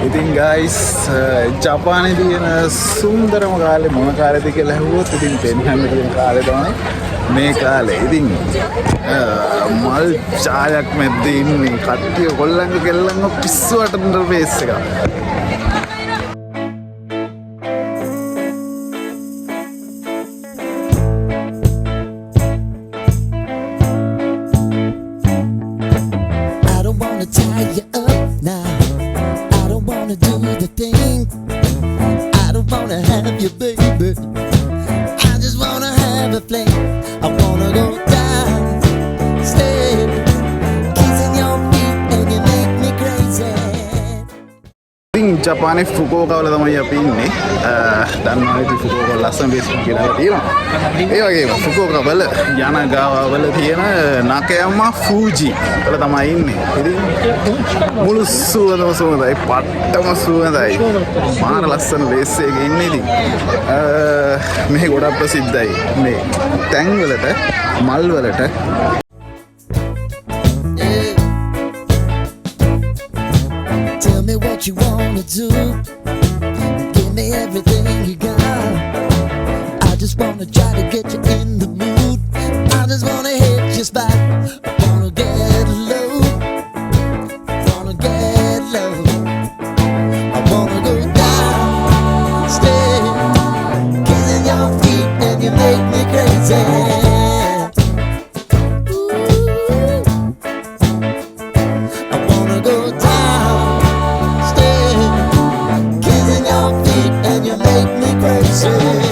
ඉතින් ගයිස් ජපානයේ තියෙන සුන්දරම කාලේ මොන කාලෙද කියලා ඇහුවොත් ඉතින් පෙන්වන්න තියෙන කාලේ තමයි මේ කාලේ. ඉතින් මල් ඡායක් මැද්දේ ඉන්නේ කට්ටිය කොල්ලන්ගේ කෙල්ලන්ව පිස්සුවට ඉන්ටර්ෆේස් එක. Tie you up now. I don't wanna do the thing. I don't wanna have you, baby. I just wanna have a fling. I wanna go down, stay, kissing your feet, and you make me crazy. ඉතින් ජපානයේ ෆුකුෝකා වල තමයි අපි ඉන්නේ. දන්නවා ඉතින් ෆුකුෝකා ලස්සන base කියලා තියෙනවා. ඒ වගේම ෆුකුෝකා වල යනගාවා වල තියෙන නකයම්මා ෆූජි වල තමයි ඉන්නේ. ඉතින් මුළු සුවඳම සුවඳයි, පට්ටම සුවඳයි. මාර ලස්සන බේස් එකක ඉන්නේ ඉතින්. මේ ගොඩක් ප්‍රසිද්ධයි මේ තැන් වලට, මල් වලට. Tell me what you wanna do. Give me everything you got. I just wanna try to get you in the mood. I just wanna hit your spot. I wanna get low. Wanna get low. I wanna go down, stay, kissing your feet, and you make me crazy. I wanna go down, stay, kissing your feet, and you make me crazy.